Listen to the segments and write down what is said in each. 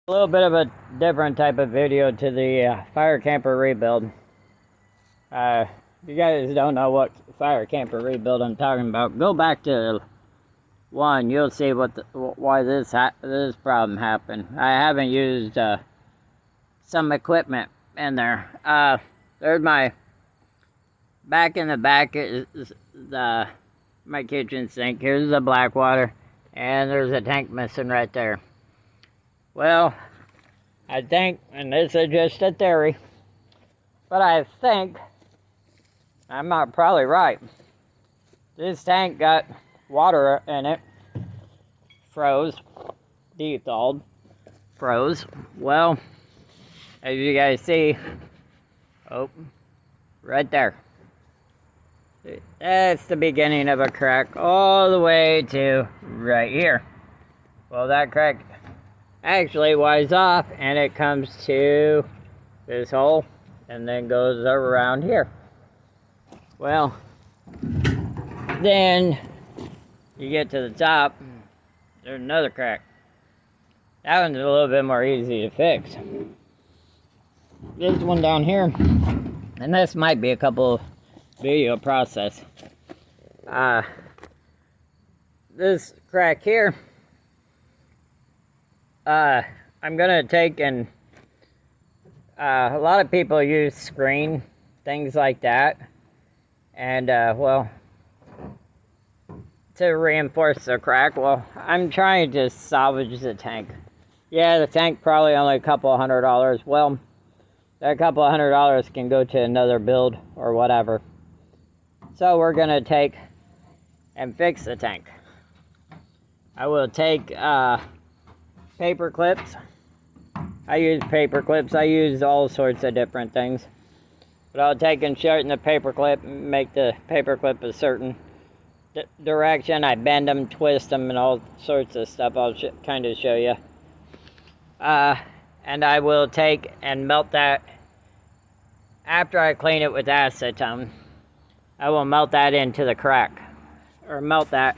A little bit of a different type of video to the fire camper rebuild. If you guys don't know what fire camper rebuild I'm talking about, go back to one. You'll see why this problem happened. I haven't used some equipment in there. There's my back in the back is my kitchen sink. Here's the blackwater, and there's a tank missing right there. Well, I think, and this is just a theory, but I think, I'm not probably right, this tank got water in it, froze, de-thawed, froze. Well, as you guys see, oh, right there. That's the beginning of a crack all the way to right here. Well, that crack actually winds off and it comes to this hole and then goes around here. Well, then you get to the top, there's another crack. That one's a little bit more easy to fix. This one down here, and this might be a couple video process. This crack here, I'm gonna take and a lot of people use screen, things like that, and well, to reinforce the crack. Well, I'm trying to salvage the tank. Yeah, the tank probably only a couple $100. Well, that couple $100 can go to another build or whatever. So we're gonna take and fix the tank. I will take paper clips. I use paper clips. I use all sorts of different things. But I'll take and shorten the paper clip and make the paper clip a certain direction. I bend them, twist them, and all sorts of stuff. I'll kind of show you. And I will take and melt that after I clean it with acetone. I will melt that into the crack, or melt that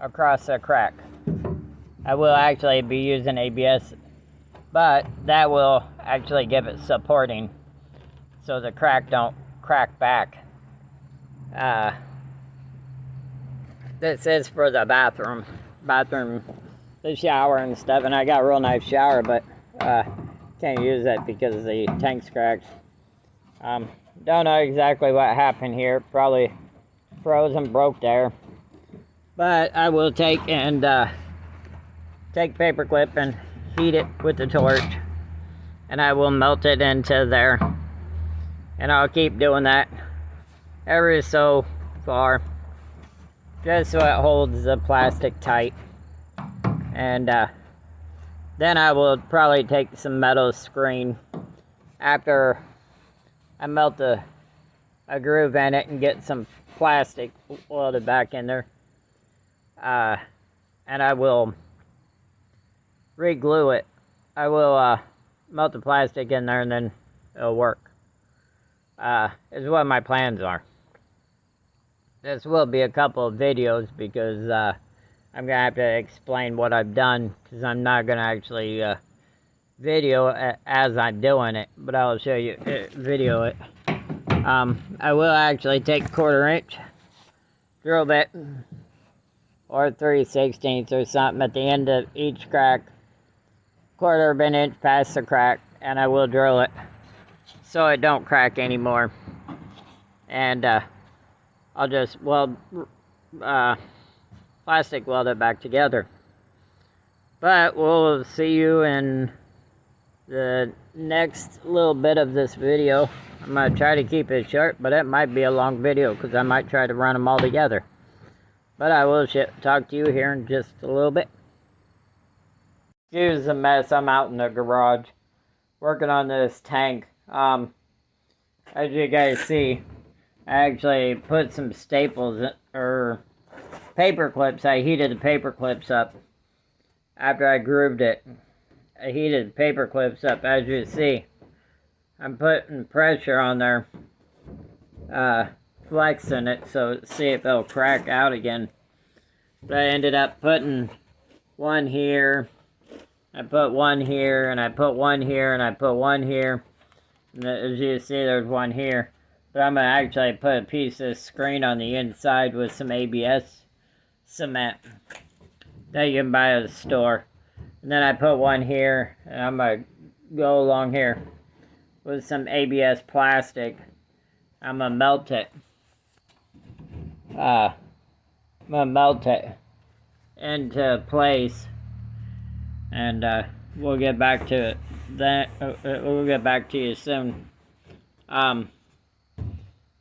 across the crack. I will actually be using ABS, but that will actually give it supporting so the crack don't crack back. This is for the bathroom, the shower and stuff, and I got a real nice shower, but can't use it because the tank's cracked. Don't know exactly what happened here. Probably froze and broke there. But I will take and take paper clip and heat it with the torch, and I will melt it into there. And I'll keep doing that every so far, just so it holds the plastic tight. And then I will probably take some metal screen after I melt a groove in it and get some plastic welded back in there. And I will re-glue it. I will melt the plastic in there and then it'll work. Is what my plans are. This will be a couple of videos because I'm gonna have to explain what I've done, because I'm not gonna actually video as I'm doing it, but I'll show you video it. I will actually take 1/4 inch drill bit or 3/16 or something at the end of each crack, 1/4 of an inch past the crack, and I will drill it so it don't crack anymore. And I'll just plastic weld it back together. But we'll see you in the next little bit of this video. I'm going to try to keep it short, but it might be a long video because I might try to run them all together. But I will talk to you here in just a little bit. Excuse the mess, I'm out in the garage working on this tank. As you guys see, I actually put some staples or paper clips. I heated the paper clips up after I grooved it. I heated the paper clips up, as you see. I'm putting pressure on there, flexing it, so see if it'll crack out again. But I ended up putting one here, I put one here, and I put one here, and I put one here. And as you see, there's one here. But I'm going to actually put a piece of screen on the inside with some ABS cement that you can buy at the store. And then I put one here, and I'm going to go along here with some ABS plastic. I'm going to melt it. I'm going to melt it into place. And we'll get back to it. Then we'll get back to you soon.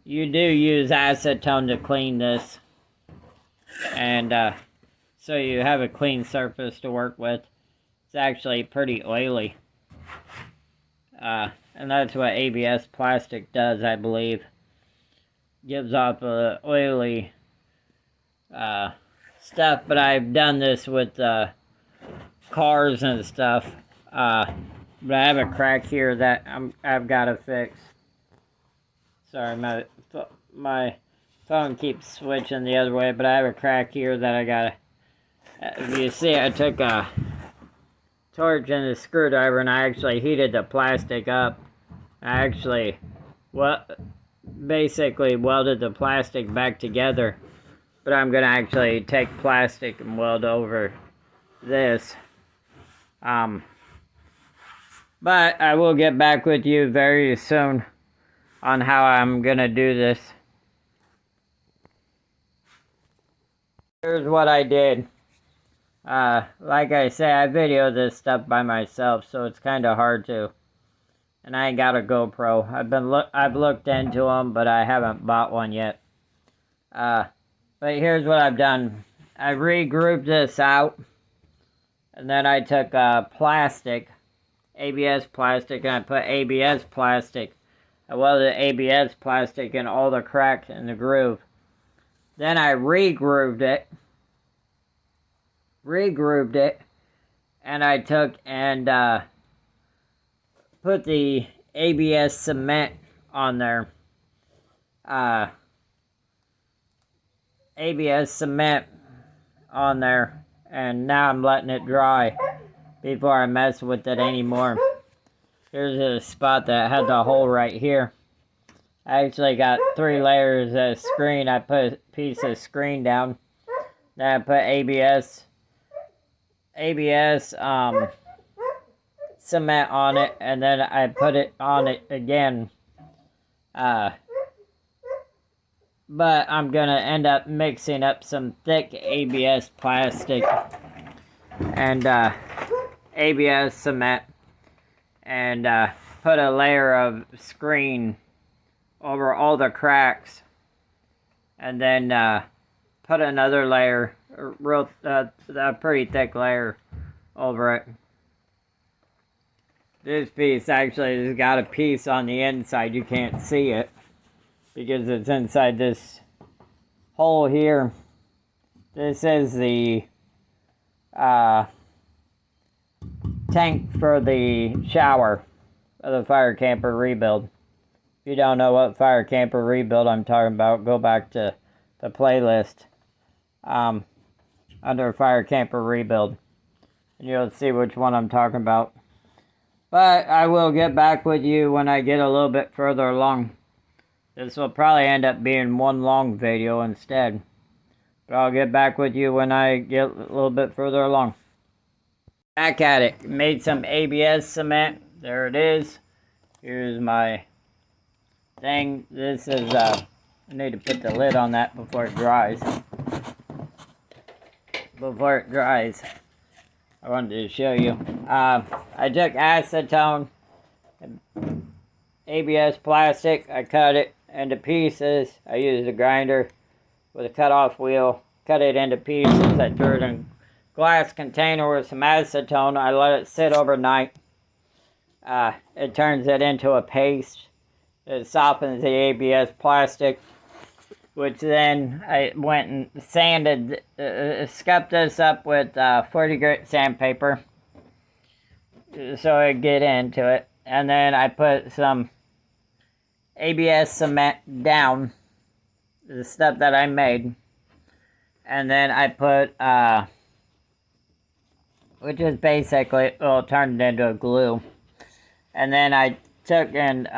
You do use acetone to clean this, and so you have a clean surface to work with. It's actually pretty oily, and that's what ABS plastic does, I believe. Gives off a oily stuff. But I've done this with cars and stuff. But I have a crack here that I've got to fix. Sorry, my phone keeps switching the other way, but I have a crack here that I gotta. If you see, I took a torch and a screwdriver, and I actually heated the plastic up. I actually, basically welded the plastic back together. But I'm gonna actually take plastic and weld over this. But I will get back with you very soon on how I'm gonna do this. Here's what I did. Like I say, I video this stuff by myself, so it's kind of hard to. And I ain't got a GoPro. I've looked into them, but I haven't bought one yet. But here's what I've done. I regrouped this out, and then I took plastic, ABS plastic, and I put ABS plastic. I welded ABS plastic in all the cracks in the groove. Then I regrouped it, and I took and put the ABS cement on there. ABS cement on there, and now I'm letting it dry before I mess with it anymore. Here's a spot that had the hole right here. I actually got 3 layers of screen. I put a piece of screen down. Then I put ABS cement on it, and then I put it on it again. But I'm gonna end up mixing up some thick ABS plastic and ABS cement, and put a layer of screen over all the cracks, and then put another layer, a pretty thick layer over it. This piece actually has got a piece on the inside. You can't see it because it's inside this hole here. This is the tank for the shower of the fire camper rebuild. If you don't know what fire camper rebuild I'm talking about, go back to the playlist under fire camper rebuild, and you'll see which one I'm talking about. But I will get back with you when I get a little bit further along. This will probably end up being one long video instead. But I'll get back with you when I get a little bit further along. Back at it. Made some ABS cement. There it is. Here's my thing. This is, I need to put the lid on that before it dries. I wanted to show you. I took acetone, ABS plastic. I cut it into pieces. I used a grinder with a cut-off wheel. Cut it into pieces. I threw it in a glass container with some acetone. I let it sit overnight. It turns it into a paste. It softens the ABS plastic, which then I went and sanded, scuffed this up with 40 grit sandpaper so I get into it. And then I put some ABS cement down, the stuff that I made. And then I put, which is basically, well, turned into a glue. And then I took and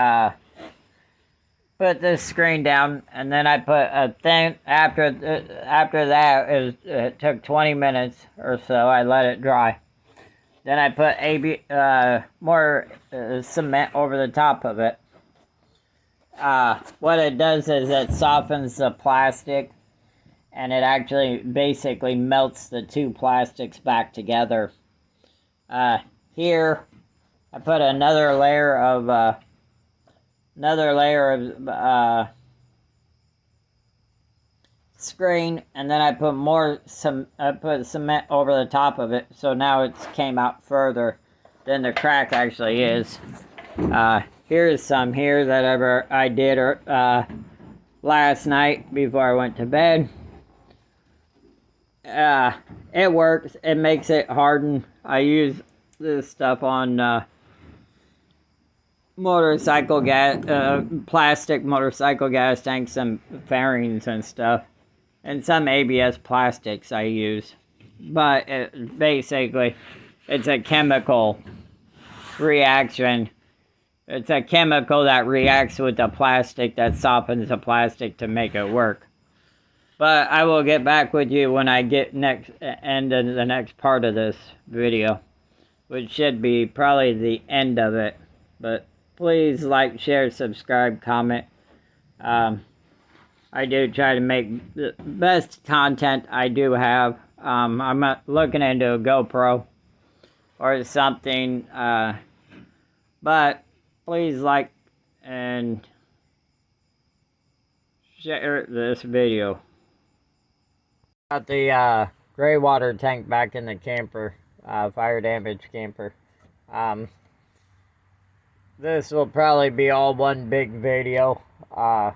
put this screen down, and then I put a thing, after that, it took 20 minutes or so, I let it dry. Then I put more cement over the top of it. What it does is it softens the plastic, and it actually basically melts the two plastics back together. Here, I put another layer of screen, and then I put cement over the top of it, so now it's came out further than the crack actually is. Here's some here that I did last night before I went to bed. It works. It makes it harden. I use this stuff on motorcycle gas, plastic motorcycle gas tanks and fairings and stuff, and some ABS plastics I use. But basically, it's a chemical reaction. It's a chemical that reacts with the plastic that softens the plastic to make it work. But I will get back with you when I get end of the next part of this video, which should be probably the end of it. But please like, share, subscribe, comment. I do try to make the best content I do have. I'm looking into a GoPro or something. But please like and share this video. Got the gray water tank back in the camper, fire damage camper. This will probably be all one big video, but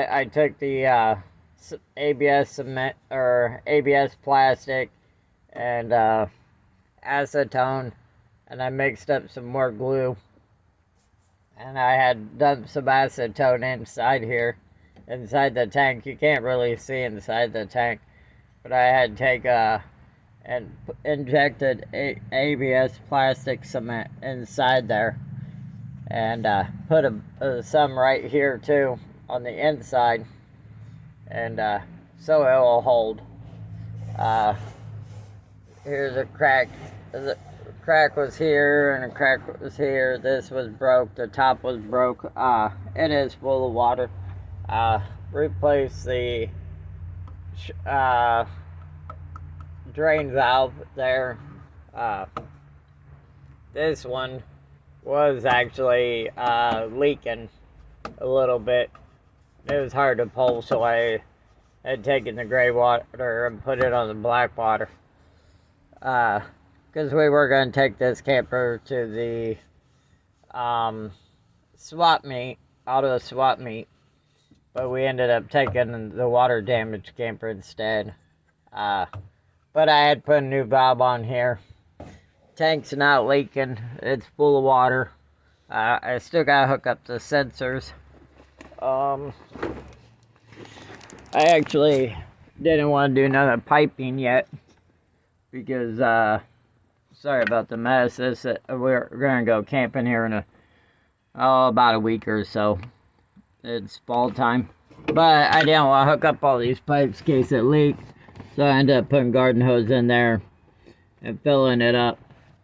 I took the ABS cement or ABS plastic and acetone, and I mixed up some more glue, and I had dumped some acetone inside here, inside the tank. You can't really see inside the tank, but I had to take injected ABS plastic cement inside there, and put some right here too on the inside, and so it will hold. Here's a crack. The crack was here and a crack was here. This was broke. The top was broke. It is full of water. Replace the drain valve there. This one was actually leaking a little bit. It was hard to pull, so I had taken the gray water and put it on the blackwater. Because we were going to take this camper to the swap meet, auto swap meet, but we ended up taking the water damage camper instead. But I had put a new valve on here. Tank's not leaking. It's full of water. I still gotta hook up the sensors. I actually didn't want to do another piping yet because sorry about the mess. We're gonna go camping here in about a week or so. It's fall time, but I didn't want to hook up all these pipes in case it leaked, so I ended up putting garden hose in there and filling it up.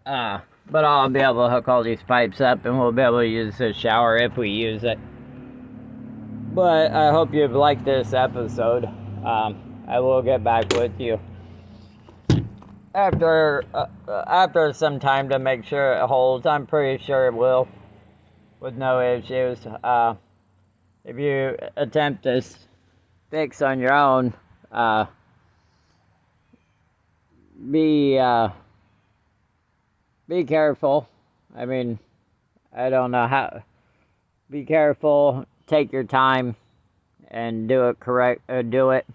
But I'll be able to hook all these pipes up, and we'll be able to use this shower if we use it. But I hope you've liked this episode. I will get back with you after some time to make sure it holds. I'm pretty sure it will, with no issues. If you attempt this fix on your own, be careful. I mean, I don't know how. Be careful. Take your time and do it correct. Do it.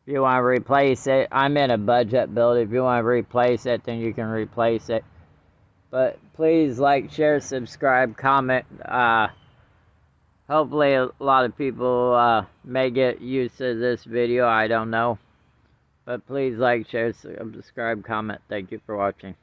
If you want to replace it, I'm in a budget build. If you want to replace it, then you can replace it. But please like, share, subscribe, comment. Hopefully a lot of people may get used to this video. I don't know. But please like, share, subscribe, comment. Thank you for watching.